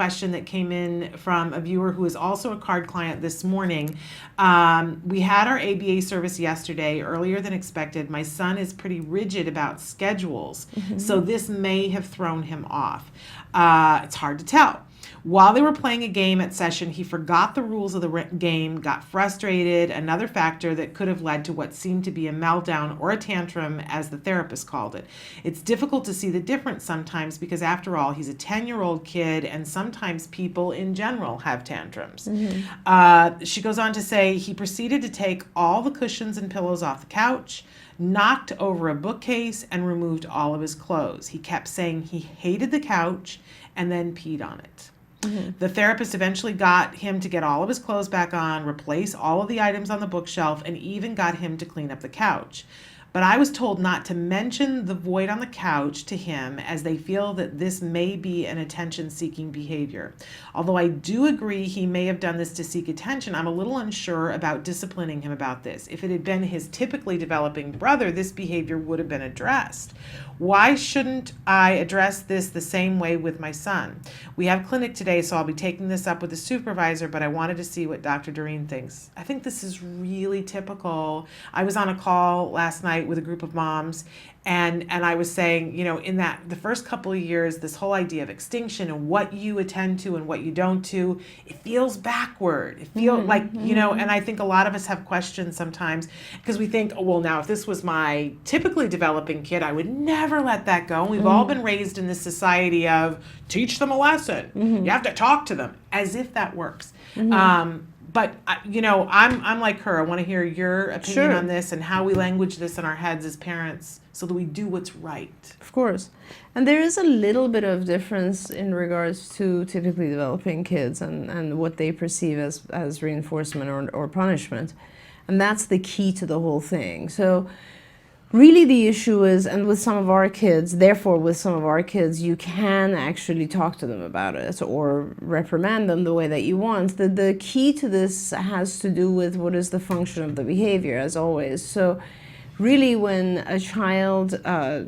question that came in from a viewer who is also a card client this morning. We had our ABA service yesterday, earlier than expected. My son is pretty rigid about schedules, so this may have thrown him off. It's hard to tell. While they were playing a game at session, he forgot the rules of the game, got frustrated, another factor that could have led to what seemed to be a meltdown or a tantrum, as the therapist called it. It's difficult to see the difference sometimes because, after all, he's a 10-year-old kid, and sometimes people in general have tantrums. She goes on to say he proceeded to take all the cushions and pillows off the couch, knocked over a bookcase, and removed all of his clothes. He kept saying he hated the couch and then peed on it. The therapist eventually got him to get all of his clothes back on, replace all of the items on the bookshelf, and even got him to clean up the couch. But I was told not to mention the void on the couch to him, as they feel that this may be an attention-seeking behavior. Although I do agree he may have done this to seek attention, I'm a little unsure about disciplining him about this. If it had been his typically developing brother, this behavior would have been addressed. Why shouldn't I address this the same way with my son? We have clinic today, so I'll be taking this up with the supervisor, but I wanted to see what Dr. Doreen thinks. I think this is really typical. I was on a call last night with a group of moms, and I was saying, you know, in that the first couple of years, this whole idea of extinction and what you attend to and what you don't do, it feels backward. It feels like, you know, and I think a lot of us have questions sometimes because we think, oh, well, now if this was my typically developing kid, I would never let that go. And we've all been raised in this society of teach them a lesson. You have to talk to them, as if that works. But, you know, I'm like her. I want to hear your opinion on this and how we language this in our heads as parents so that we do what's right. Of course. And there is a little bit of difference in regards to typically developing kids and what they perceive as reinforcement or punishment. And that's the key to the whole thing. So really the issue is, and with some of our kids, therefore with some of our kids, you can actually talk to them about it or reprimand them the way that you want. The key to this has to do with what is the function of the behavior, as always. So really when a child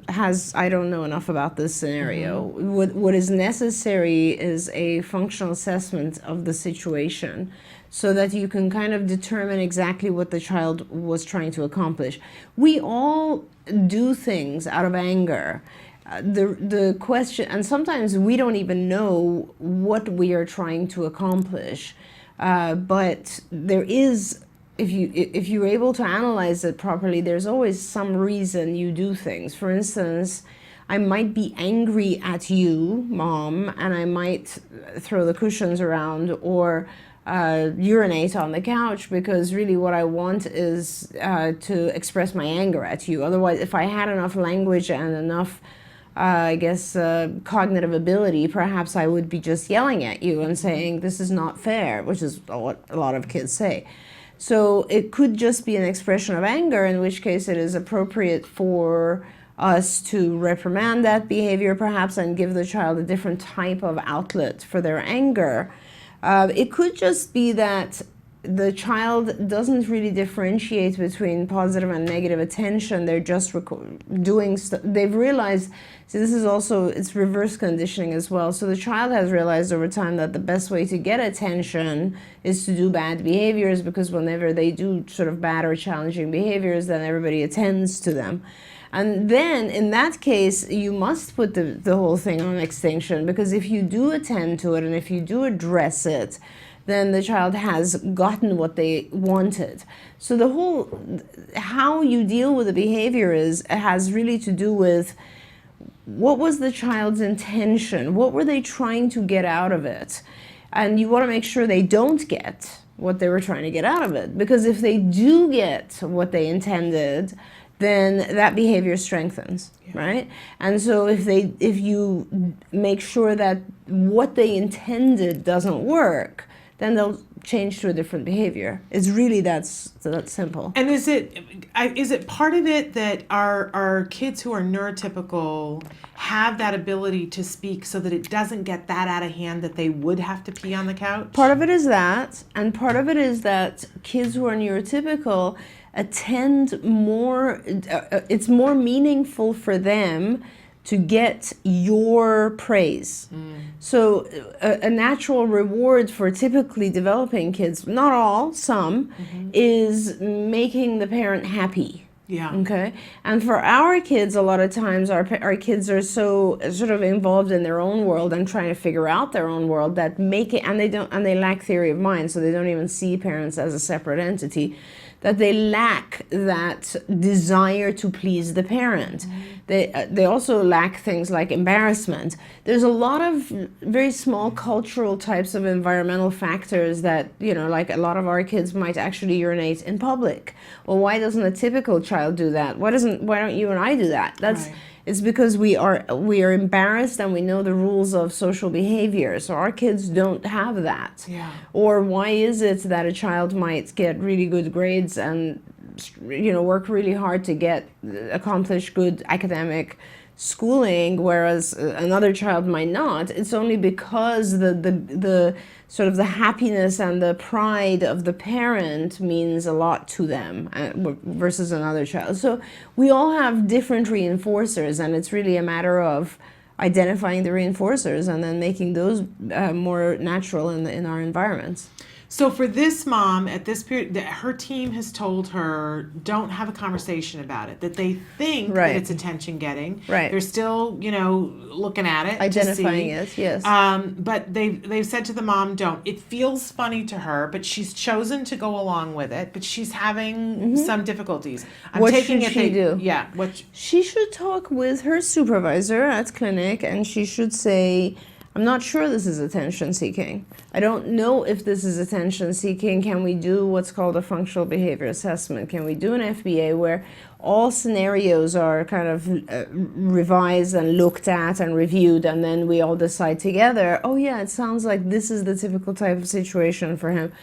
has, I don't know enough about this scenario, what is necessary is a functional assessment of the situation, so that you can kind of determine exactly what the child was trying to accomplish. We all do things out of anger. The question, and sometimes we don't even know what we are trying to accomplish, but there is, if you're able to analyze it properly, there's always some reason you do things. For instance, I might be angry at you, Mom, and I might throw the cushions around or urinate on the couch because really what I want is to express my anger at you. Otherwise, if I had enough language and enough, I guess, cognitive ability, perhaps I would be just yelling at you and saying, this is not fair, which is what a lot of kids say. So it could just be an expression of anger, in which case it is appropriate for us to reprimand that behavior perhaps and give the child a different type of outlet for their anger. It could just be that the child doesn't really differentiate between positive and negative attention. They're just doing stuff. They've realized, see, this is also, it's reverse conditioning as well. So the child has realized over time that the best way to get attention is to do bad behaviors, because whenever they do sort of bad or challenging behaviors, then everybody attends to them. And then, in that case, you must put the whole thing on extinction, because if you do attend to it and if you do address it, then the child has gotten what they wanted. So the whole, how you deal with the behavior has really to do with what was the child's intention? What were they trying to get out of it? And you want to make sure they don't get what they were trying to get out of it, because if they do get what they intended, then that behavior strengthens, right? And so if you make sure that what they intended doesn't work, then they'll change to a different behavior. It's really that simple. And is it part of it that our kids who are neurotypical have that ability to speak so that it doesn't get that out of hand that they would have to pee on the couch? Part of it is that, and part of it is that kids who are neurotypical attend more, it's more meaningful for them to get your praise. So a natural reward for typically developing kids, not all, some, is making the parent happy. Yeah. Okay. And for our kids, a lot of times our kids are so sort of involved in their own world and trying to figure out their own world that they lack theory of mind, so they don't even see parents as a separate entity, that they lack that desire to please the parent. They also lack things like embarrassment. There's a lot of very small cultural types of environmental factors that, like a lot of our kids might actually urinate in public. Well, why doesn't a typical child do that? Why don't you and I do that? It's because we are embarrassed and we know the rules of social behavior. So our kids don't have that. Yeah. Or why is it that a child might get really good grades and work really hard to accomplish good academic schooling, whereas another child might not? It's only because the sort of the happiness and the pride of the parent means a lot to them versus another child. So we all have different reinforcers, and it's really a matter of identifying the reinforcers and then making those more natural in our environments. So for this mom at this period, her team has told her, don't have a conversation about it, that they think that it's attention getting. Right. They're still, looking at it. Identifying it, yes. But they've said to the mom, don't. It feels funny to her, but she's chosen to go along with it, but she's having some difficulties. What should she do? Yeah. She should talk with her supervisor at clinic, and she should say, I'm not sure this is attention seeking. I don't know if this is attention seeking. Can we do what's called a functional behavior assessment? Can we do an FBA where all scenarios are kind of revised and looked at and reviewed, and then we all decide together, oh yeah, it sounds like this is the typical type of situation for him.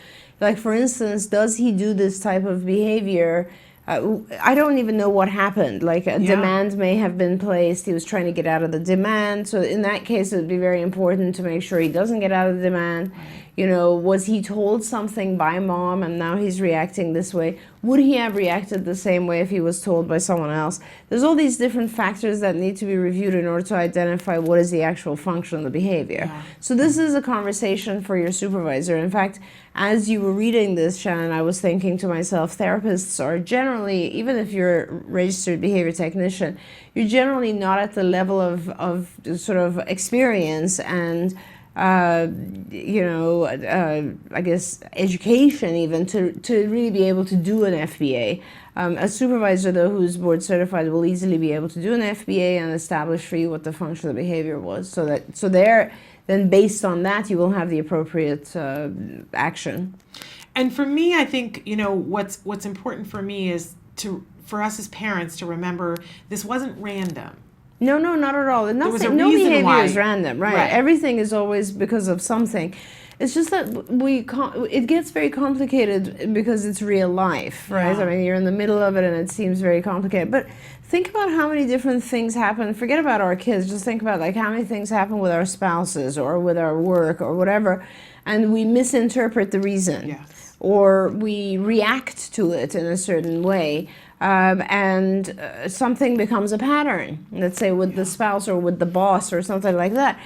Like, for instance, does he do this type of behavior? I don't even know what happened. Like a demand may have been placed. He was trying to get out of the demand. So in that case, it would be very important to make sure he doesn't get out of the demand. Was he told something by mom and now he's reacting this way? Would he have reacted the same way if he was told by someone else? There's all these different factors that need to be reviewed in order to identify what is the actual function of the behavior. Yeah. So this is a conversation for your supervisor. In fact, as you were reading this, Shannon, I was thinking to myself, therapists are generally, even if you're a registered behavior technician, you're generally not at the level of sort of experience and I guess education even to really be able to do an FBA. A supervisor, though, who's board certified will easily be able to do an FBA and establish for you what the function of the behavior was. Then based on that, you will have the appropriate action. And for me, I think, what's important for me is for us as parents to remember this wasn't random. No, not at all. No behavior is random, right? Everything is always because of something. It's just that it gets very complicated because it's real life, right? Yeah. I mean, you're in the middle of it and it seems very complicated. But think about how many different things happen. Forget about our kids. Just think about how many things happen with our spouses or with our work or whatever, and we misinterpret the reason. Yes. Or we react to it in a certain way. And something becomes a pattern, let's say with the spouse or with the boss or something like that.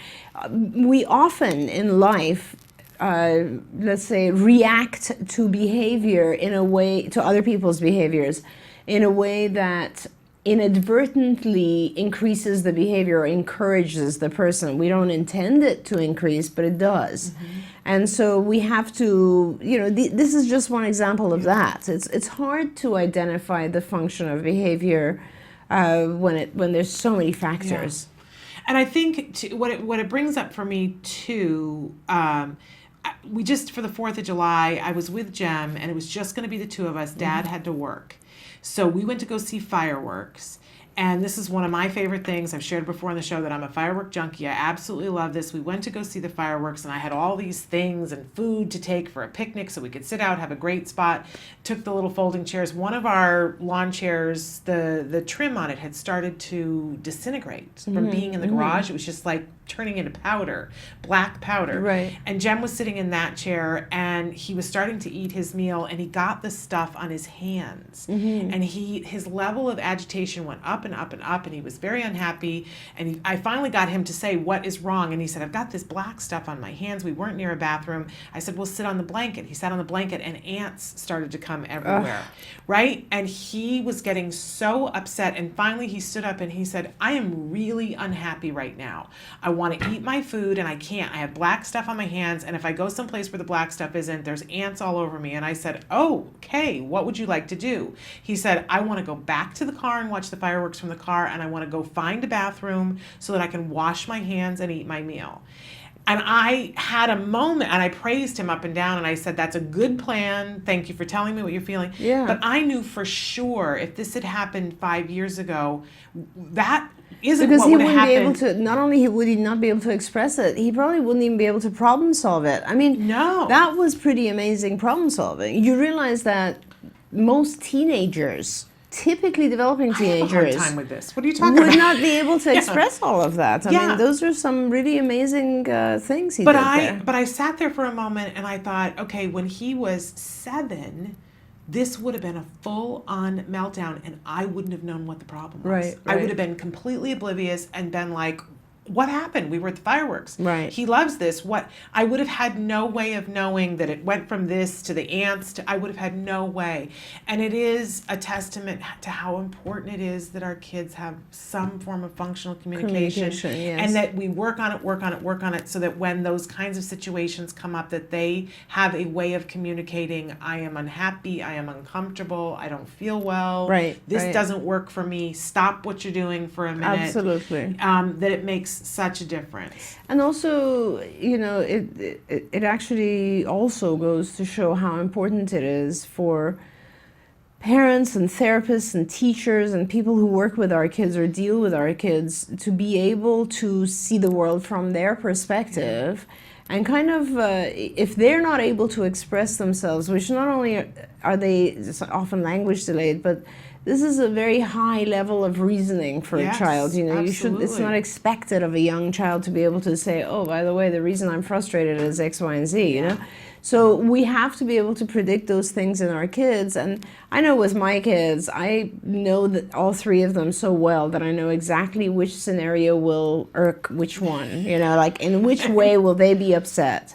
We often in life, let's say, react to behavior in a way, to other people's behaviors, in a way that inadvertently increases the behavior or encourages the person. We don't intend it to increase, but it does. Mm-hmm. And so we have to, this is just one example of that. It's hard to identify the function of behavior when there's so many factors. Yeah. And I think what it brings up for me too, we just, for the 4th of July, I was with Jem and it was just going to be the two of us. Dad had to work. So we went to go see fireworks. And this is one of my favorite things. I've shared before on the show that I'm a firework junkie. I absolutely love this. We went to go see the fireworks, and I had all these things and food to take for a picnic so we could sit out, have a great spot. Took the little folding chairs. One of our lawn chairs, the trim on it had started to disintegrate from being in the garage. It was just like turning into powder, black powder. Right. And Jem was sitting in that chair, and he was starting to eat his meal, and he got the stuff on his hands. Mm-hmm. And his level of agitation went up and up and up, and he was very unhappy. And I finally got him to say, what is wrong? And he said, I've got this black stuff on my hands. We weren't near a bathroom. I said, well, sit on the blanket. He sat on the blanket, and ants started to come everywhere, right? And he was getting so upset. And finally, he stood up and he said, I am really unhappy right now. I want to eat my food, and I can't. I have black stuff on my hands, and if I go someplace where the black stuff isn't, there's ants all over me. And I said, oh, okay, what would you like to do? He said, I want to go back to the car and watch the fireworks from the car, and I want to go find a bathroom so that I can wash my hands and eat my meal. And I had a moment, and I praised him up and down, and I said, that's a good plan. Thank you for telling me what you're feeling. Yeah. But I knew for sure if this had happened 5 years ago, that isn't because what would have happened. Because he wouldn't be able to, not only would he not be able to express it, he probably wouldn't even be able to problem solve it. I mean, No. that was pretty amazing problem solving. You realize that most teenagers, typically developing I have a teenagers, hard time with this. What are you talking would about? not be able to express all of that. I Yeah. mean, those are some really amazing things he But did there. I sat there for a moment and I thought, okay, when he was 7, this would have been a full-on meltdown, and I wouldn't have known what the problem was. Right, I would right. have been completely oblivious and been like, what happened? We were at the fireworks. Right. He loves this. What? I would have had no way of knowing that it went from this to the ants to, I would have had no way. And it is a testament to how important it is that our kids have some form of functional communication. Yes. And that we work on it so that when those kinds of situations come up, that they have a way of communicating, I am unhappy, I am uncomfortable, I don't feel well. Right, This right. doesn't work for me. Stop what you're doing for a minute. Absolutely. That it makes such a difference. And also, you know, it actually also goes to show how important it is for parents and therapists and teachers and people who work with our kids or deal with our kids to be able to see the world from their perspective. And kind of, if they're not able to express themselves, which not only are they often language delayed, but this is a very high level of reasoning for Yes, a child. You know, it's absolutely. not expected of a young child to be able to say, oh, by the way, the reason I'm frustrated is X, Y, and Z, you know? So we have to be able to predict those things in our kids. And I know with my kids, I know that all 3 of them so well that I know exactly which scenario will irk which one, you know, like in which way will they be upset.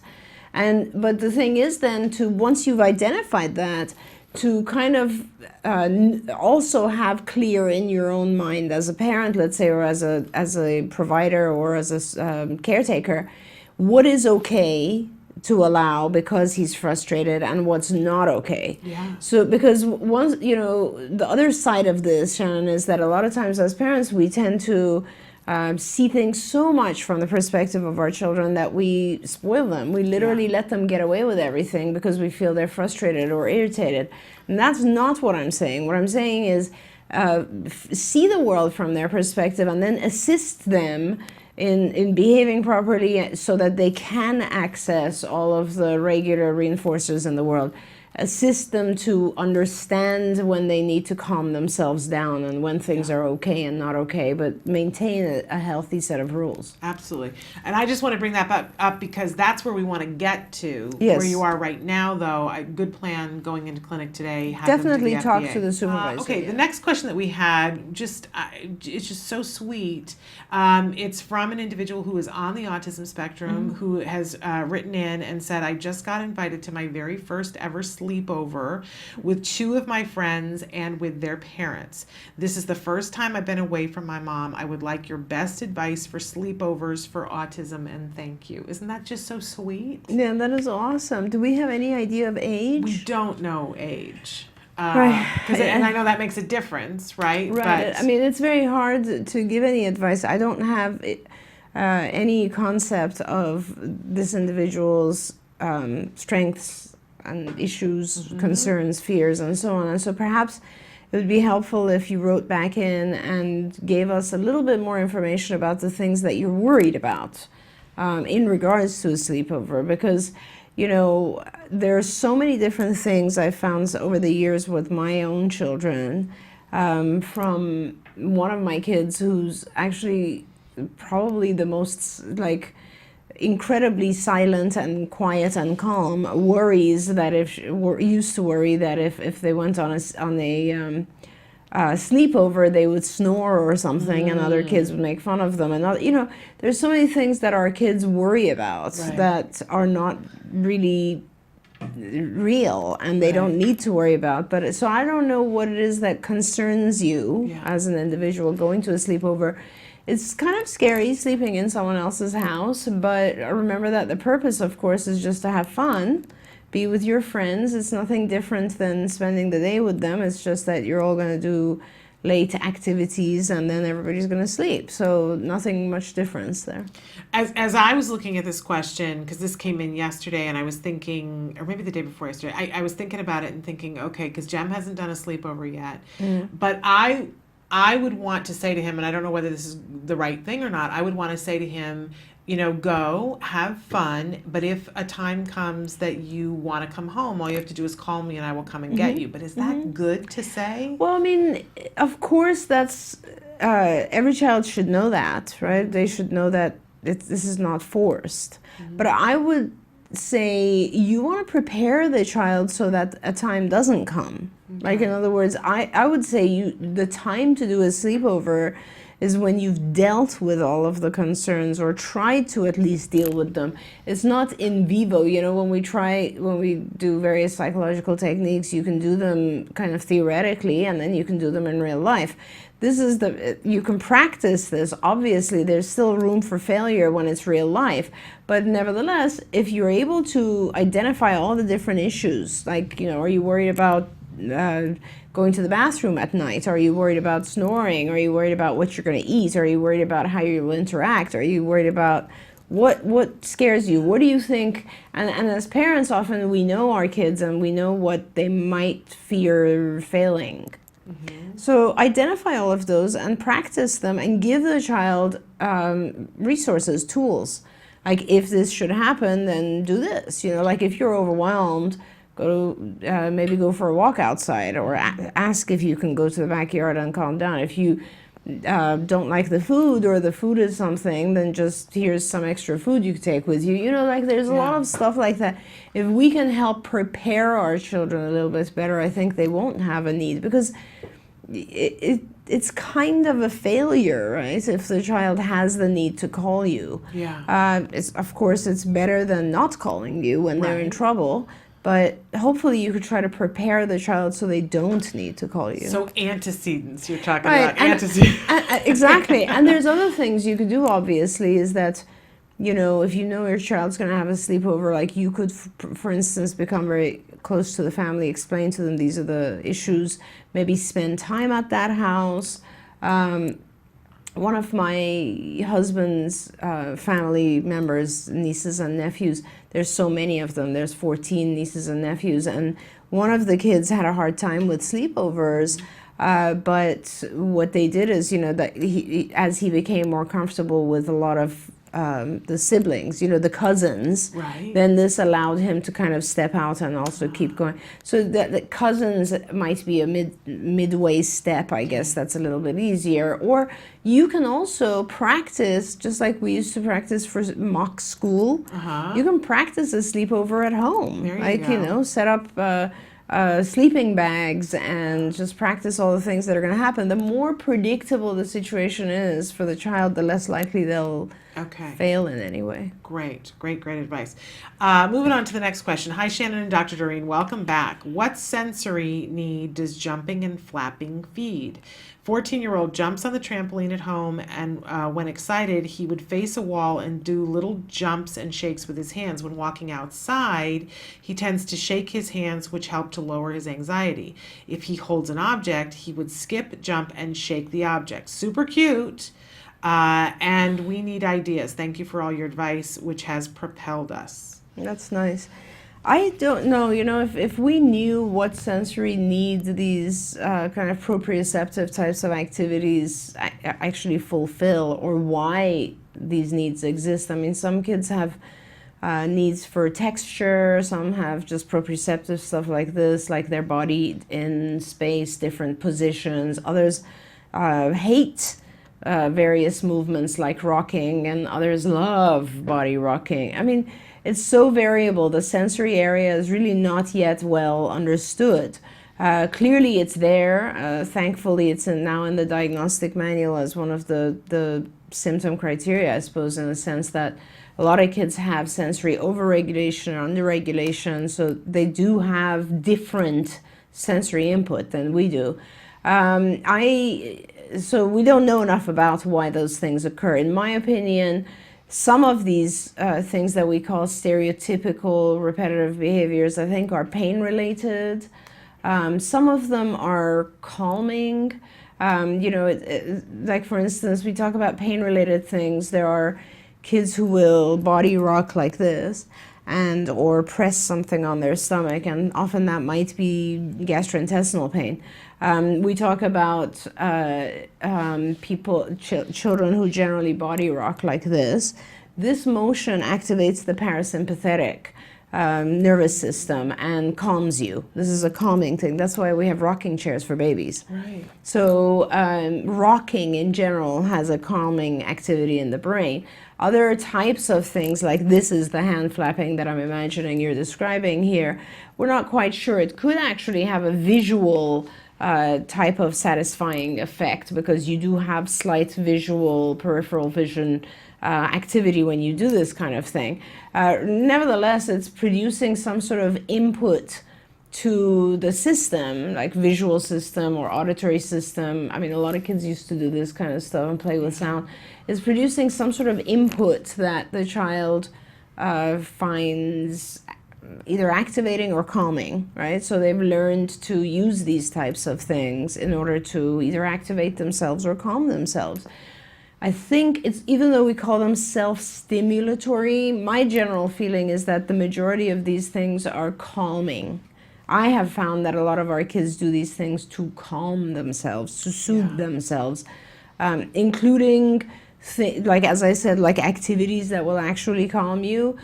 But the thing is then to, once you've identified that, to kind of also have clear in your own mind as a parent, let's say, or as a provider or as a caretaker, what is okay to allow because he's frustrated and what's not okay. Yeah. So because once, you know, the other side of this, Shannon, is that a lot of times as parents we tend to see things so much from the perspective of our children that we spoil them. We literally let them get away with everything because we feel they're frustrated or irritated. And that's not what I'm saying. What I'm saying is see the world from their perspective and then assist them in behaving properly so that they can access all of the regular reinforcers in the world. Assist them to understand when they need to calm themselves down and when things are okay and not okay, but maintain a healthy set of rules. Absolutely. And I just want to bring that up because that's where we want to get to. Yes. Where you are right now, though, a good plan going into clinic today. Have them to Definitely the talk FDA. to the supervisor. Okay, yeah. the next question that we had, it's just so sweet. It's from an individual who is on the autism spectrum who has written in and said, I just got invited to my very first ever sleepover with 2 of my friends and with their parents. This is the first time I've been away from my mom. I would like your best advice for sleepovers for autism, and thank you. Isn't that just so sweet? Yeah, that is awesome. Do we have any idea of age? We don't know age. Right. And I know that makes a difference, right? Right. But, I mean, it's very hard to give any advice. I don't have any concept of this individual's strengths and issues, concerns, fears, and so on. And so perhaps it would be helpful if you wrote back in and gave us a little bit more information about the things that you're worried about in regards to a sleepover, because you know, there are so many different things I've found over the years with my own children, from one of my kids who's actually probably the most like incredibly silent and quiet and calm, worries that used to worry that if they went on a sleepover, they would snore or something, and other kids would make fun of them. And there's so many things that our kids worry about that are not really real, and they don't need to worry about. But so I don't know what it is that concerns you as an individual going to a sleepover. It's kind of scary sleeping in someone else's house, but remember that the purpose, of course, is just to have fun, be with your friends. It's nothing different than spending the day with them. It's just that you're all going to do late activities and then everybody's going to sleep. So nothing much difference there. As I was looking at this question, because this came in yesterday, and I was thinking, or maybe the day before yesterday, I was thinking about it and thinking, okay, because Jem hasn't done a sleepover yet, but I would want to say to him, and I don't know whether this is the right thing or not, I would want to say to him, go have fun, but if a time comes that you want to come home, all you have to do is call me and I will come and get you. But is that good to say? Well, I mean, of course, that's every child should know that, right? They should know that this is not forced. But I would say you want to prepare the child so that a time doesn't come. Like, in other words, I would say the time to do a sleepover is when you've dealt with all of the concerns or tried to at least deal with them. It's not in vivo. When we do various psychological techniques, you can do them kind of theoretically, and then you can do them in real life. You can practice this. Obviously, there's still room for failure when it's real life. But nevertheless, if you're able to identify all the different issues, like, are you worried about going to the bathroom at night? Are you worried about snoring? Are you worried about what you're going to eat? Are you worried about how you will interact? Are you worried about what scares you? What do you think? And as parents, often we know our kids and we know what they might fear failing. So identify all of those and practice them and give the child resources, tools. Like, if this should happen, then do this. Like, if you're overwhelmed, maybe go for a walk outside, or ask if you can go to the backyard and calm down. If you don't like the food, or the food is something, then just here's some extra food you can take with you. Like, there's a lot of stuff like that. If we can help prepare our children a little bit better, I think they won't have a need, because it's kind of a failure, right? If the child has the need to call you. Of course, it's better than not calling you when they're in trouble. But hopefully you could try to prepare the child so they don't need to call you. So antecedents, you're talking about antecedents. Exactly. And there's other things you could do, obviously, is that, if you know your child's going to have a sleepover, like, you could, for instance, become very close to the family, explain to them these are the issues, maybe spend time at that house. One of my husband's family members, nieces and nephews, there's so many of them, there's 14 nieces and nephews, and one of the kids had a hard time with sleepovers, but what they did is, that as he became more comfortable with a lot of the siblings, the cousins, then this allowed him to kind of step out and also keep going. So the cousins might be a midway step, I guess. That's a little bit easier. Or you can also practice, just like we used to practice for mock school. You can practice a sleepover at home. Set up sleeping bags and just practice all the things that are going to happen. The more predictable the situation is for the child, the less likely they'll fail in any way. Great advice. Moving on to the next question. Hi, Shannon and Dr. Doreen. Welcome back. What sensory need does jumping and flapping feed? 14-year-old jumps on the trampoline at home, and when excited, he would face a wall and do little jumps and shakes with his hands. When walking outside, he tends to shake his hands, which help to lower his anxiety. If he holds an object, he would skip, jump, and shake the object. Super cute. And we need ideas. Thank you for all your advice, which has propelled us. That's nice. I don't know, if we knew what sensory needs these kind of proprioceptive types of activities actually fulfill, or why these needs exist. I mean, some kids have needs for texture, some have just proprioceptive stuff like this, like their body in space, different positions. Others hate various movements like rocking, and others love body rocking. I mean, it's so variable. The sensory area is really not yet well understood. Clearly it's there. Thankfully it's now in the diagnostic manual as one of the symptom criteria, I suppose, in the sense that a lot of kids have sensory overregulation or underregulation, so they do have different sensory input than we do. So we don't know enough about why those things occur. In my opinion, some of these things that we call stereotypical repetitive behaviors, I think, are pain-related. Some of them are calming. Like for instance, we talk about pain-related things. There are kids who will body rock like this or press something on their stomach, and often that might be gastrointestinal pain. We talk about children who generally body rock like this. This motion activates the parasympathetic nervous system and calms you. This is a calming thing. That's why we have rocking chairs for babies. Right. So rocking in general has a calming activity in the brain. Other types of things, like this is the hand flapping that I'm imagining you're describing here, we're not quite sure. It could actually have a visual type of satisfying effect, because you do have slight visual, peripheral vision activity when you do this kind of thing. Nevertheless, it's producing some sort of input to the system, like visual system or auditory system. I mean, a lot of kids used to do this kind of stuff and play with sound. It's producing some sort of input that the child finds either activating or calming, right? So they've learned to use these types of things in order to either activate themselves or calm themselves. I think it's, even though we call them self-stimulatory, my general feeling is that the majority of these things are calming. I have found that a lot of our kids do these things to calm themselves, to soothe themselves, including, like, as I said, like activities that will actually calm you,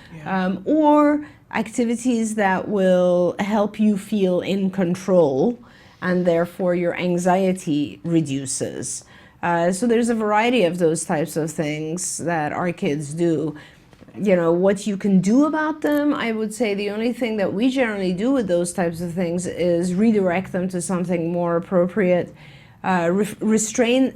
or activities that will help you feel in control, and therefore your anxiety reduces. So there's a variety of those types of things that our kids do. You know, what you can do about them, I would say the only thing that we generally do with those types of things is redirect them to something more appropriate, restrict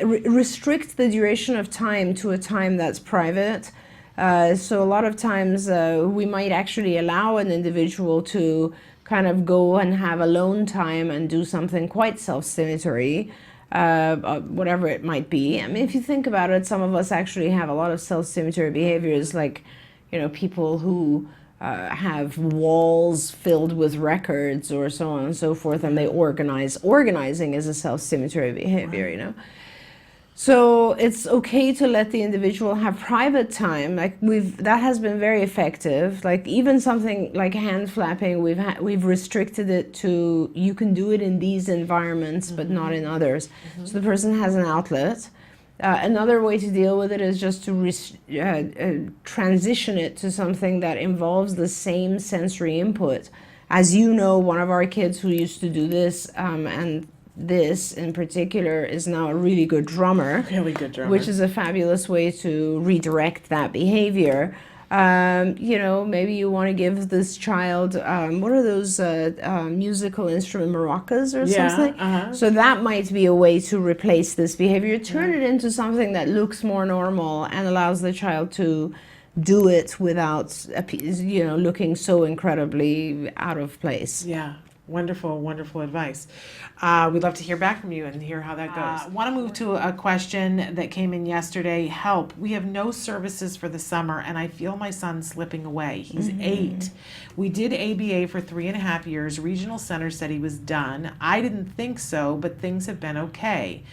the duration of time to a time that's private. So a lot of times we might actually allow an individual to kind of go and have alone time and do something quite self-stimulatory, whatever it might be. I mean, if you think about it, some of us actually have a lot of self-stimulatory behaviors, like, you know, people who have walls filled with records or so on and so forth, and they organize. Organizing is a self-stimulatory behavior, you know. So it's okay to let the individual have private time. Like that has been very effective. Like even something like hand flapping, we've restricted it to, you can do it in these environments, but not in others. So the person has an outlet. Another way to deal with it is just to transition it to something that involves the same sensory input. As you know, one of our kids who used to do this, and this in particular, is now a really good drummer. Really good drummer. Which is a fabulous way to redirect that behavior. You know, maybe you want to give this child, what are those musical instrument maracas or something? So that might be a way to replace this behavior. Turn it into something that looks more normal and allows the child to do it without, you know, looking so incredibly out of place. Yeah. Wonderful, wonderful advice. We'd love to hear back from you and hear how that goes. I want to move to a question that came in yesterday. Help. We have no services for the summer, and I feel my son slipping away. He's 8. We did ABA for 3.5 years. Regional Center said he was done. I didn't think so, but things have been okay.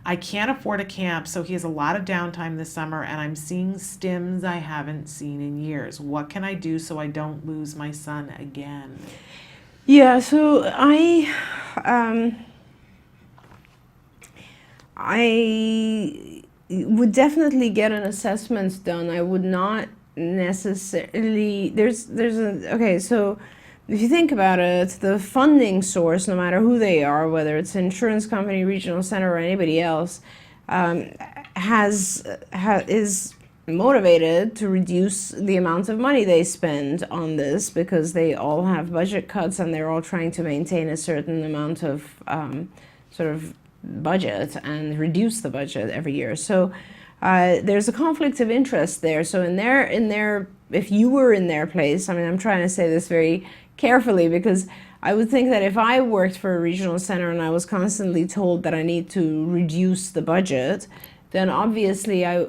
I can't afford a camp, so he has a lot of downtime this summer, and I'm seeing stims I haven't seen in years. What can I do so I don't lose my son again? Yeah, so I would definitely get an assessment done. I would not necessarily, okay, so if you think about it, the funding source, no matter who they are, whether it's an insurance company, regional center, or anybody else, is motivated to reduce the amount of money they spend on this because they all have budget cuts and they're all trying to maintain a certain amount of sort of budget and reduce the budget every year. So there's a conflict of interest there. So if you were in their place, I mean, I'm trying to say this very carefully because I would think that if I worked for a regional center and I was constantly told that I need to reduce the budget, then obviously I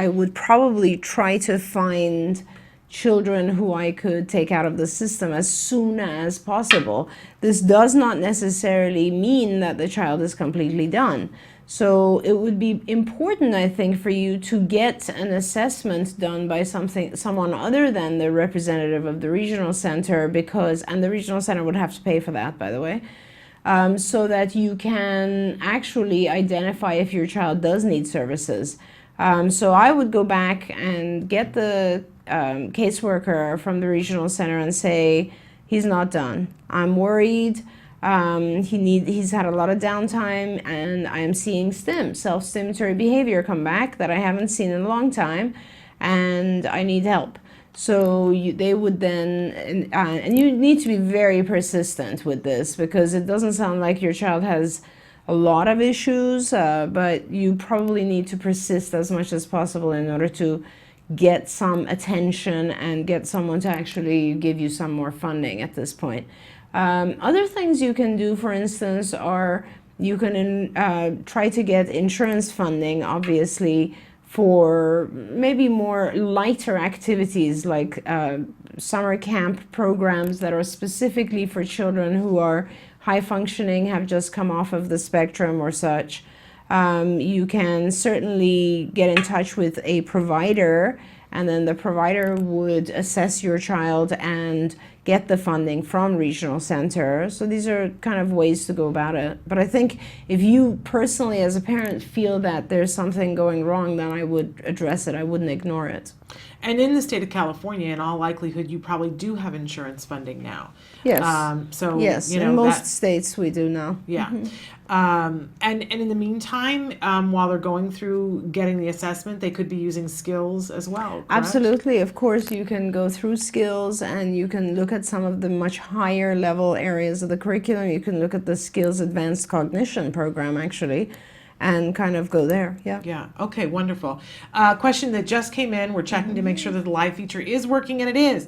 would probably try to find children who I could take out of the system as soon as possible. This does not necessarily mean that the child is completely done. So it would be important, I think, for you to get an assessment done by someone other than the representative of the regional center, and the regional center would have to pay for that, by the way. So that you can actually identify if your child does need services. So I would go back and get the caseworker from the regional center and say, he's not done. I'm worried. He's had a lot of downtime, and I am seeing self-stimulatory behavior come back that I haven't seen in a long time, and I need help. So they would then, and you need to be very persistent with this because it doesn't sound like your child has a lot of issues, but you probably need to persist as much as possible in order to get some attention and get someone to actually give you some more funding at this point. Other things you can do, for instance, are you can try to get insurance funding, obviously, for maybe more lighter activities like summer camp programs that are specifically for children who are high functioning, have just come off of the spectrum or such. You can certainly get in touch with a provider, and then the provider would assess your child and get the funding from regional center. So these are kind of ways to go about it. But I think if you personally as a parent feel that there's something going wrong, then I would address it. I wouldn't ignore it. And in the state of California, in all likelihood, you probably do have insurance funding now. Yes. Yes, in most states we do now. Yeah. And in the meantime, while they're going through getting the assessment, they could be using skills as well, correct? Absolutely. Of course, you can go through skills and you can look at some of the much higher level areas of the curriculum. You can look at the Skills Advanced Cognition program, actually, and kind of go there. Yeah. Okay, wonderful. Question that just came in. We're checking to make sure that the live feature is working, and it is.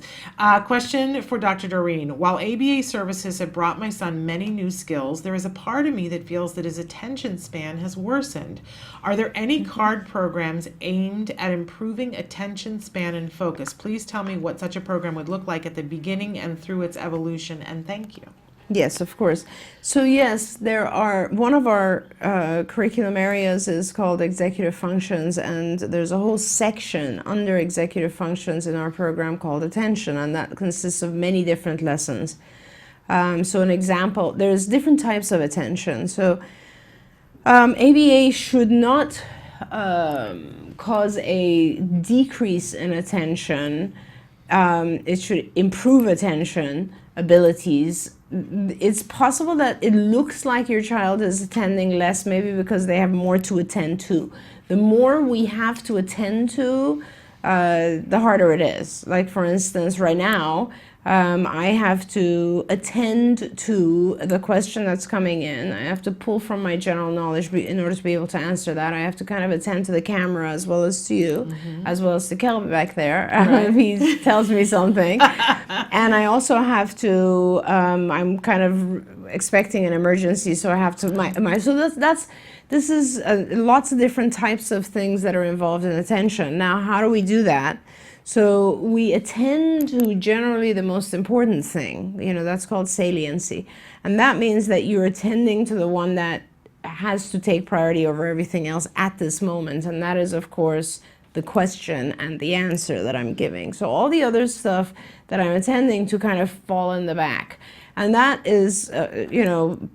Question for Dr. Doreen. While ABA services have brought my son many new skills, there is a part of me that feels that his attention span has worsened. Are there any card programs aimed at improving attention span and focus? Please tell me what such a program would look like at the beginning and through its evolution, and thank you. Yes, of course. So yes, there are, one of our curriculum areas is called executive functions, and there's a whole section under executive functions in our program called attention, and that consists of many different lessons. So an example, there's different types of attention. So ABA should not cause a decrease in attention. It should improve attention abilities. It's possible that it looks like your child is attending less, maybe because they have more to attend to. The more we have to attend to, the harder it is. Like, for instance, right now, I have to attend to the question that's coming in. I have to pull from my general knowledge in order to be able to answer that. I have to kind of attend to the camera as well as to you, as well as to Kelvin back there, if he tells me something. And I also have to, I'm kind of expecting an emergency, so I have to, so this is lots of different types of things that are involved in attention. Now, how do we do that? So we attend to generally the most important thing, that's called saliency. And that means that you're attending to the one that has to take priority over everything else at this moment. And that is, of course, the question and the answer that I'm giving. So all the other stuff that I'm attending to kind of fall in the back. And that is,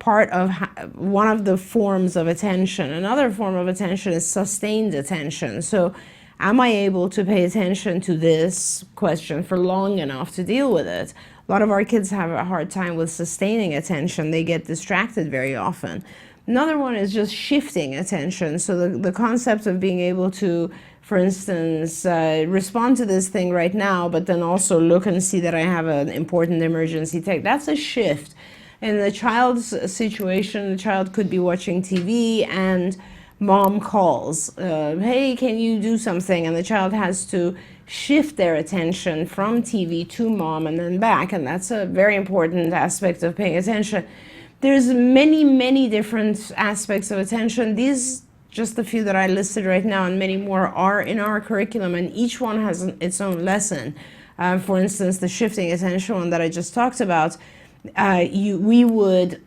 part of one of the forms of attention. Another form of attention is sustained attention. So am I able to pay attention to this question for long enough to deal with it? A lot of our kids have a hard time with sustaining attention. They get distracted very often. Another one is just shifting attention. So the concept of being able to for instance, respond to this thing right now, but then also look and see that I have an important emergency take. That's a shift. In the child's situation, the child could be watching TV and mom calls, hey, can you do something? And the child has to shift their attention from TV to mom and then back. And that's a very important aspect of paying attention. There's many, many different aspects of attention. These, just a few that I listed right now, and many more are in our curriculum, and each one has its own lesson. For instance, the shifting attention one that I just talked about, we would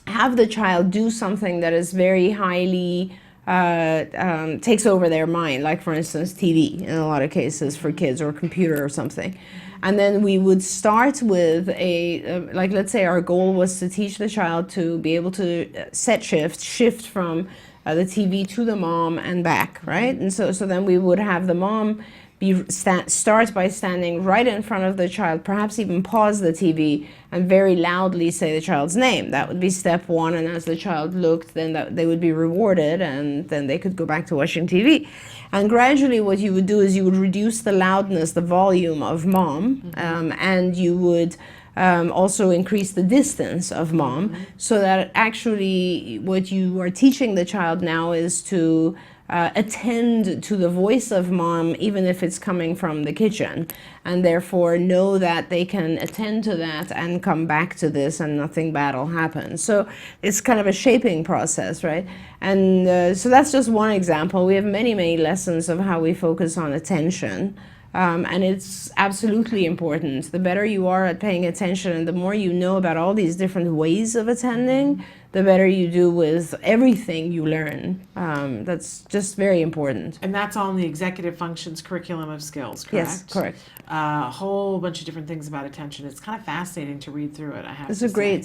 have the child do something that is very highly takes over their mind, like for instance TV in a lot of cases for kids, or computer or something. And then we would start with like let's say our goal was to teach the child to be able to shift from the TV to the mom and back, right? And so then we would have the mom start by standing right in front of the child, perhaps even pause the TV and very loudly say the child's name. That would be step one, and as the child looked, then they would be rewarded, and then they could go back to watching TV. And gradually what you would do is you would reduce the loudness, the volume of mom, and you would also increase the distance of mom, so that actually what you are teaching the child now is to attend to the voice of mom, even if it's coming from the kitchen, and therefore know that they can attend to that and come back to this and nothing bad will happen. So it's kind of a shaping process, right? And so that's just one example. We have many, many lessons of how we focus on attention. And it's absolutely important. The better you are at paying attention and the more you know about all these different ways of attending, the better you do with everything you learn. That's just very important. And that's all in the executive functions curriculum of skills, correct? Yes, correct. A whole bunch of different things about attention. It's kind of fascinating to read through it, I have to say. It's a great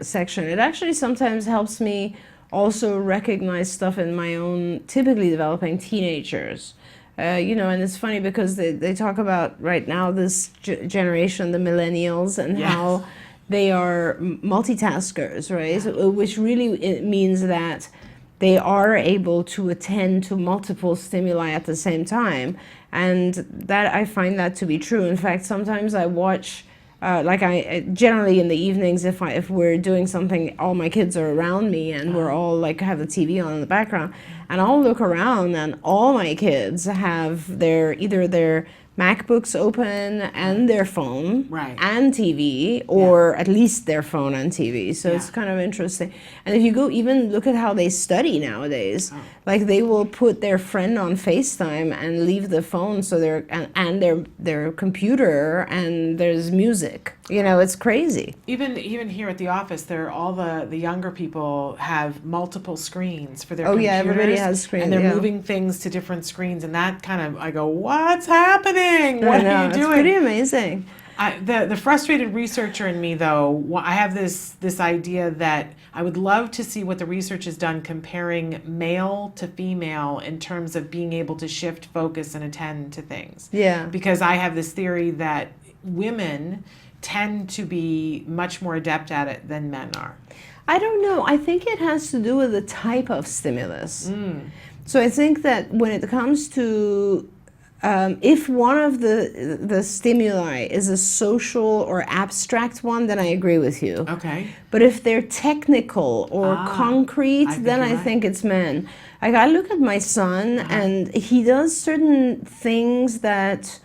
section. It actually sometimes helps me also recognize stuff in my own typically developing teenagers. And it's funny because they talk about right now this generation, the millennials, and how they are multitaskers, right? Which really means that they are able to attend to multiple stimuli at the same time. And that I find that to be true. In fact, sometimes I watch, generally in the evenings, if we're doing something, all my kids are around me and we're all like have the TV on in the background, and I'll look around and all my kids have either their MacBooks open and their phone and TV, or at least their phone and TV. So it's kind of interesting. And if you go even look at how they study nowadays, like they will put their friend on FaceTime and leave the phone, so and their computer, and there's music. It's crazy. Even here at the office, all the younger people have multiple screens for their computers. Oh yeah, everybody has screens. And they're moving things to different screens, and that kind of, I go, what's happening? What are you doing? It's pretty amazing. The frustrated researcher in me, though, I have this idea that I would love to see what the research has done comparing male to female in terms of being able to shift focus and attend to things. Yeah. Because I have this theory that women tend to be much more adept at it than men are. I don't know. I think it has to do with the type of stimulus. So I think that when it comes to if one of the stimuli is a social or abstract one, then I agree with you. Okay. But if they're technical or concrete, then I think it's men. Like I look at my son, and he does certain things that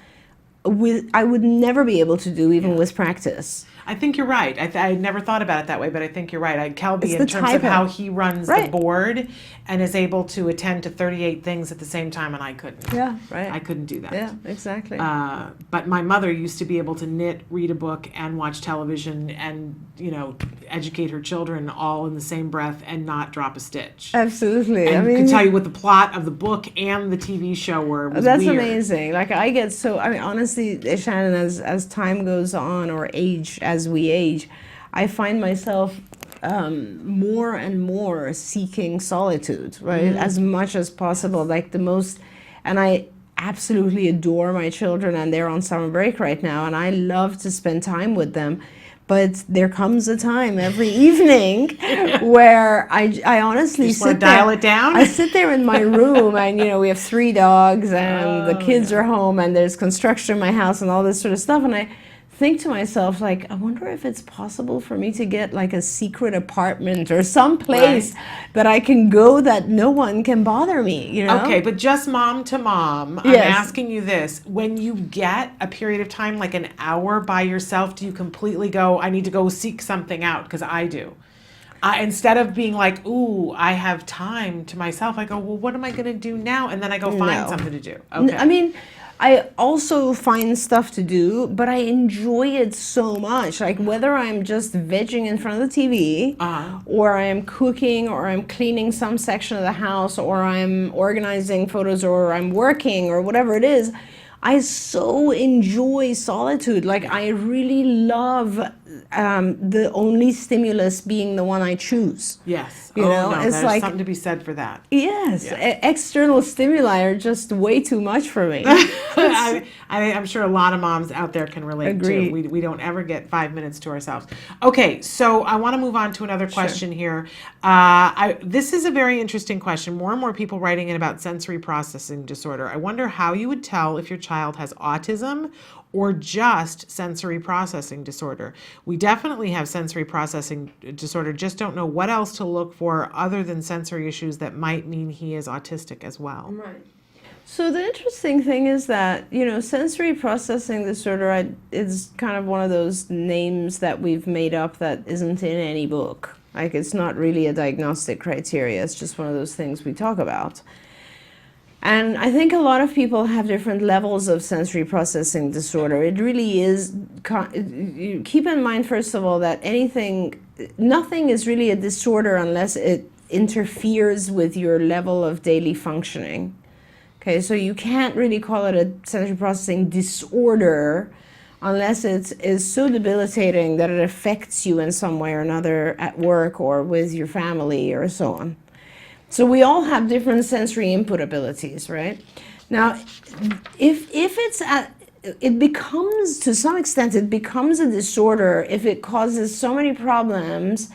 I would never be able to do even with practice. I think you're right. I never thought about it that way, but I think you're right. Kelby, in terms of how he runs the board and is able to attend to 38 things at the same time, and I couldn't. Yeah, right. I couldn't do that. Yeah, exactly. But my mother used to be able to knit, read a book, and watch television, and educate her children all in the same breath and not drop a stitch. Absolutely. And could tell you what the plot of the book and the TV show were. That's weird. Amazing. Like I get honestly, Shannon, as time goes on, or as we age, I find myself more and more seeking solitude, right? As much as possible, and I absolutely adore my children, and they're on summer break right now, and I love to spend time with them. But there comes a time every evening where I honestly Just want sit to dial there. it down? I sit there in my room, and we have 3 dogs, and the kids yeah. are home, and there's construction in my house, and all this sort of stuff. And I think to myself, like, I wonder if it's possible for me to get like a secret apartment or some place that I can go that no one can bother me. Okay, but just mom to mom, I'm Yes. asking you this. When you get a period of time, like an hour by yourself, do you completely go, I need to go seek something out? Because I do. Instead of being like, ooh, I have time to myself, I go, well, what am I going to do now? And then I go find No. something to do. Okay. I mean, I also find stuff to do, but I enjoy it so much. Like whether I'm just vegging in front of the TV, or I'm cooking, or I'm cleaning some section of the house, or I'm organizing photos, or I'm working, or whatever it is, I so enjoy solitude. Like I really love the only stimulus being the one I choose. Yes. No, it's it's there's like something to be said for that. Yes, external stimuli are just way too much for me. I'm sure a lot of moms out there can relate Agreed. too. We don't ever get 5 minutes to ourselves. Okay, so I want to move on to another question here. This is a very interesting question. More and more people writing in about sensory processing disorder. I wonder how you would tell if your child has autism or just sensory processing disorder. We definitely have sensory processing disorder, just don't know what else to look for other than sensory issues that might mean he is autistic as well. Right. So the interesting thing is that, sensory processing disorder is kind of one of those names that we've made up that isn't in any book. Like it's not really a diagnostic criteria, it's just one of those things we talk about. And I think a lot of people have different levels of sensory processing disorder. It really is, keep in mind, first of all, that nothing is really a disorder unless it interferes with your level of daily functioning. Okay, so you can't really call it a sensory processing disorder unless it is so debilitating that it affects you in some way or another at work or with your family or so on. So we all have different sensory input abilities, right? Now, if it becomes, to some extent, it becomes a disorder if it causes so many problems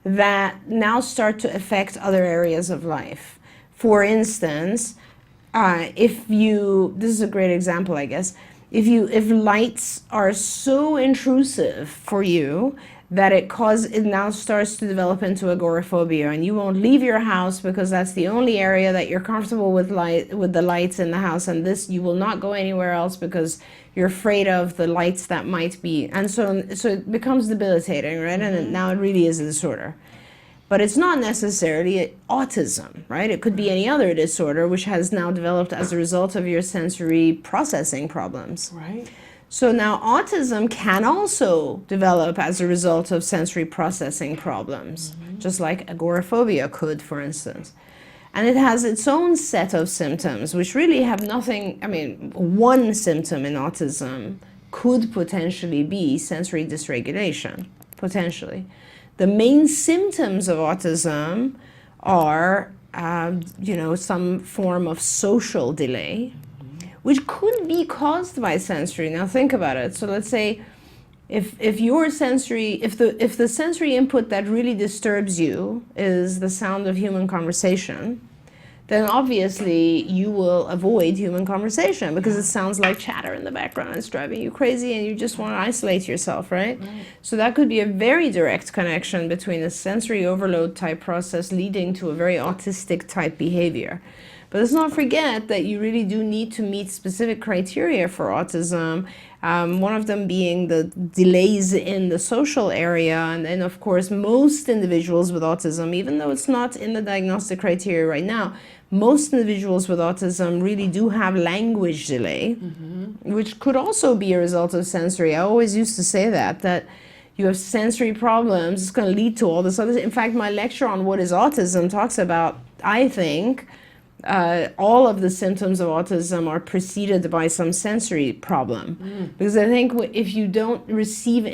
that now start to affect other areas of life. For instance, this is a great example, I guess. If lights are so intrusive for you that it now starts to develop into agoraphobia, and you won't leave your house because that's the only area that you're comfortable with the lights in the house, and you will not go anywhere else because you're afraid of the lights that might be, and so it becomes debilitating, right? And now it really is a disorder. But it's not necessarily autism, right? It could be any other disorder which has now developed as a result of your sensory processing problems. Right. So now autism can also develop as a result of sensory processing problems, just like agoraphobia could, for instance. And it has its own set of symptoms, which really have nothing, one symptom in autism could potentially be sensory dysregulation, potentially. The main symptoms of autism are, some form of social delay, which could be caused by sensory. Now think about it. So let's say if the sensory input that really disturbs you is the sound of human conversation, then obviously you will avoid human conversation because it sounds like chatter in the background. It's driving you crazy and you just want to isolate yourself, right? So that could be a very direct connection between a sensory overload type process leading to a very autistic type behavior. But let's not forget that you really do need to meet specific criteria for autism, one of them being the delays in the social area. And then, of course, most individuals with autism, even though it's not in the diagnostic criteria right now, most individuals with autism really do have language delay, which could also be a result of sensory. I always used to say that you have sensory problems, it's going to lead to all this other. In fact, my lecture on what is autism talks about, I think, all of the symptoms of autism are preceded by some sensory problem. Because I think if you don't receive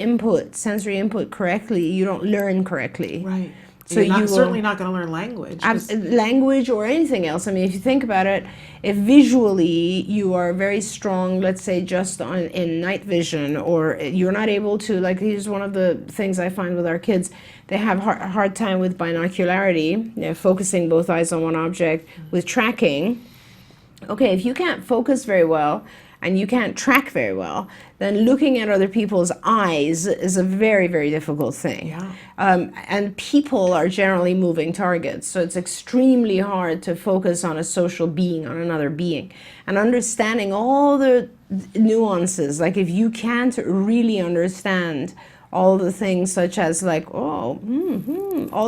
sensory input correctly, you don't learn correctly. Right. So you're not, certainly not going to learn language. Language or anything else. I mean, if you think about it, if visually you are very strong, let's say just in night vision, or you're not able to, like, here's one of the things I find with our kids, they have a hard time with binocularity, focusing both eyes on one object, with tracking. Okay, if you can't focus very well, and you can't track very well, then looking at other people's eyes is a very, very difficult thing. Yeah. And people are generally moving targets, so it's extremely hard to focus on a social being, on another being. And understanding all the nuances, like if you can't really understand all the things such as like, all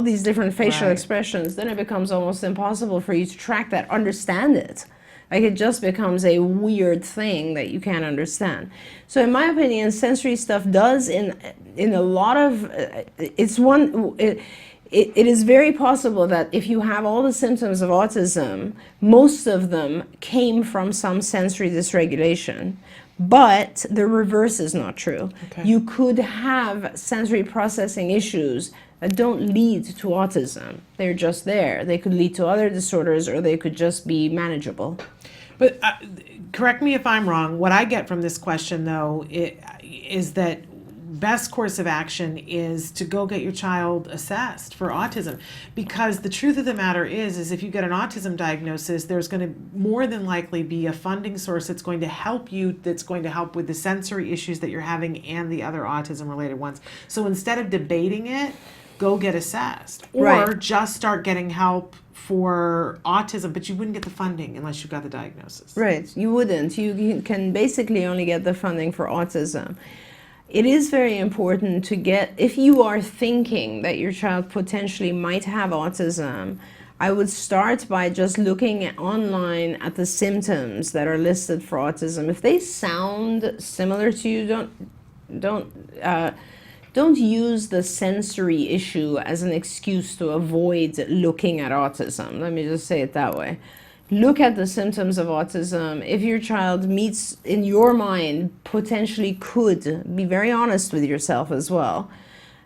these different facial expressions, then it becomes almost impossible for you to track that, understand it. Like it just becomes a weird thing that you can't understand. So in my opinion, sensory stuff does in a lot of, it is very possible that if you have all the symptoms of autism, most of them came from some sensory dysregulation. But the reverse is not true. Okay. You could have sensory processing issues that don't lead to autism. They're just there. They could lead to other disorders, or they could just be manageable. But correct me if I'm wrong. What I get from this question, though, is that best course of action is to go get your child assessed for autism, because the truth of the matter is if you get an autism diagnosis, there's going to more than likely be a funding source that's going to help you, that's going to help with the sensory issues that you're having and the other autism related ones. So instead of debating it, go get assessed, or just start getting help for autism, but you wouldn't get the funding unless you got the diagnosis. Right, you wouldn't. You can basically only get the funding for autism. It is very important to get, if you are thinking that your child potentially might have autism, I would start by just looking online at the symptoms that are listed for autism. If they sound similar to you, don't use the sensory issue as an excuse to avoid looking at autism. Let me just say it that way. Look at the symptoms of autism. If your child meets, in your mind, potentially could, be very honest with yourself as well.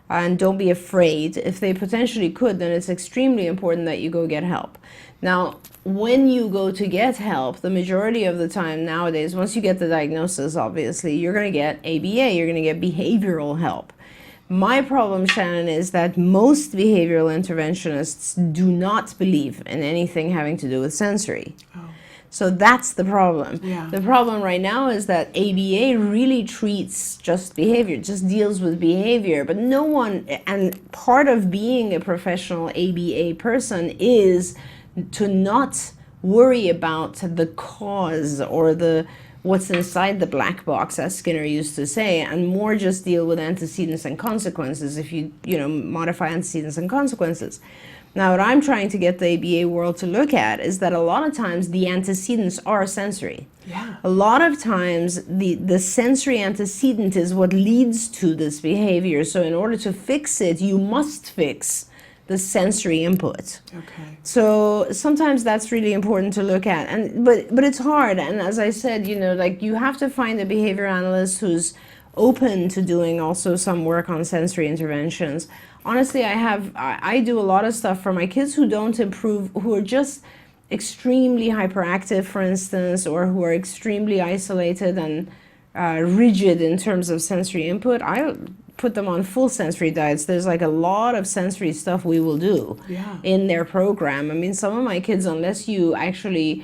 And don't be afraid. If they potentially could, then it's extremely important that you go get help. Now, when you go to get help, the majority of the time nowadays, once you get the diagnosis, obviously, you're going to get ABA, you're going to get behavioral help. My problem, Shannon, is that most behavioral interventionists do not believe in anything having to do with sensory. Oh. So that's the problem. Yeah. The problem right now is that ABA really treats just behavior, just deals with behavior, but no one, and part of being a professional ABA person is to not worry about the cause or what's inside the black box, as Skinner used to say, and more just deal with antecedents and consequences if you modify antecedents and consequences. Now, what I'm trying to get the ABA world to look at is that a lot of times the antecedents are sensory. Yeah. A lot of times the sensory antecedent is what leads to this behavior. So in order to fix it, you must fix the sensory input. Okay. So sometimes that's really important to look at, but it's hard. And as I said, like you have to find a behavior analyst who's open to doing also some work on sensory interventions. Honestly, I do a lot of stuff for my kids who don't improve, who are just extremely hyperactive, for instance, or who are extremely isolated and rigid in terms of sensory input. I put them on full sensory diets. There's like a lot of sensory stuff we will do in their program. I mean, some of my kids, unless you actually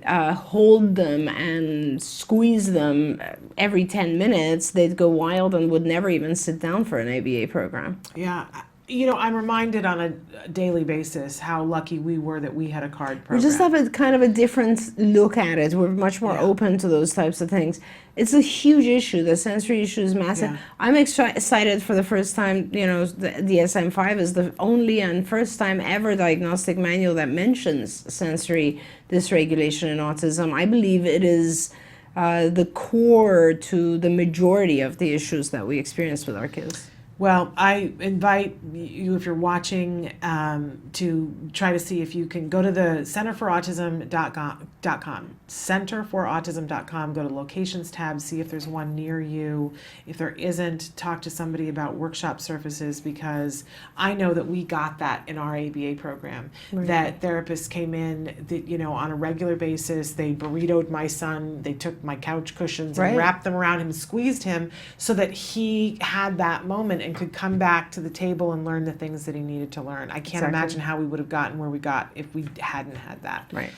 hold them and squeeze them every 10 minutes, they'd go wild and would never even sit down for an ABA program. Yeah. I'm reminded on a daily basis how lucky we were that we had a card program. We just have a kind of a different look at it. We're much more open to those types of things. It's a huge issue. The sensory issue is massive. Yeah. I'm excited for the first time, the DSM-5 is the only and first time ever diagnostic manual that mentions sensory dysregulation in autism. I believe it is the core to the majority of the issues that we experience with our kids. Well, I invite you, if you're watching, to try to see if you can go to the centerforautism.com, centerforautism.com, go to locations tab, see if there's one near you. If there isn't, talk to somebody about workshop services, because I know that we got that in our ABA program, that therapists came in, that, on a regular basis, they burritoed my son, they took my couch cushions and wrapped them around him, squeezed him so that he had that moment and could come back to the table and learn the things that he needed to learn. I can't imagine how we would have gotten where we got if we hadn't had that. Right.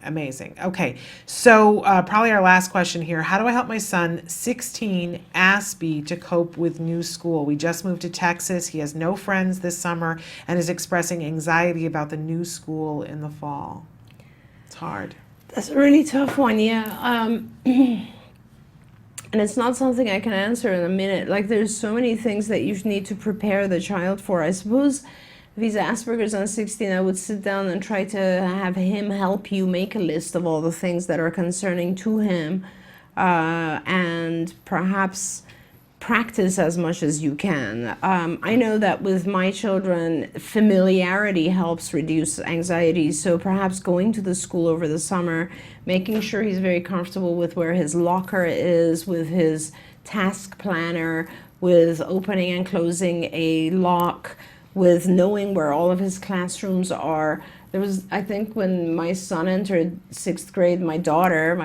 Amazing. Okay, so probably our last question here. How do I help my son, 16, Aspie, to cope with new school? We just moved to Texas. He has no friends this summer and is expressing anxiety about the new school in the fall. It's hard. That's a really tough one, yeah. And it's not something I can answer in a minute. Like, there's so many things that you need to prepare the child for. I suppose if he's Asperger's on 16, I would sit down and try to have him help you make a list of all the things that are concerning to him, and perhaps practice as much as you can. I know that with my children, familiarity helps reduce anxiety. So perhaps going to the school over the summer, making sure he's very comfortable with where his locker is, with his task planner, with opening and closing a lock, with knowing where all of his classrooms are. There was, I think, when my son entered 6th grade, my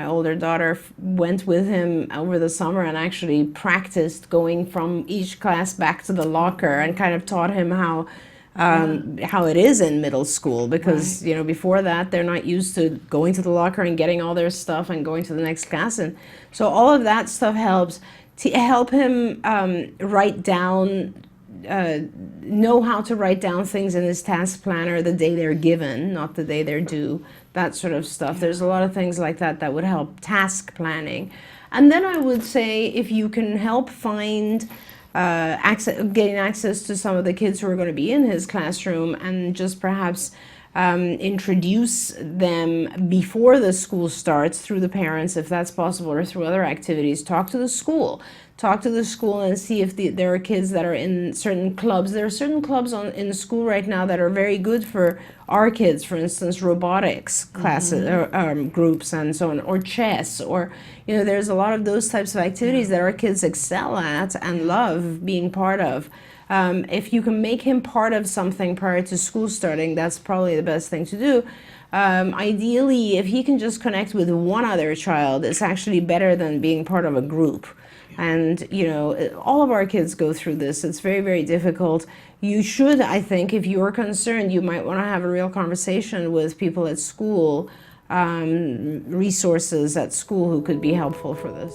older daughter, went with him over the summer and actually practiced going from each class back to the locker and kind of taught him how it is in middle school, because before that they're not used to going to the locker and getting all their stuff and going to the next class. And so all of that stuff helps to help him write down, know how to write down things in his task planner the day they're given, not the day they're due, that sort of stuff. There's a lot of things like that that would help task planning. And then I would say, if you can help find getting access to some of the kids who are going to be in his classroom, and just perhaps introduce them before the school starts through the parents, if that's possible, or through other activities. Talk to the school and see if there are kids that are in certain clubs. There are certain clubs in school right now that are very good for our kids, for instance, robotics classes, groups and so on, or chess, or there's a lot of those types of activities that our kids excel at and love being part of. If you can make him part of something prior to school starting, that's probably the best thing to do. Ideally, if he can just connect with one other child, it's actually better than being part of a group. And, all of our kids go through this. It's very, very difficult. You should, I think, if you're concerned, you might want to have a real conversation with people at school, resources at school who could be helpful for this.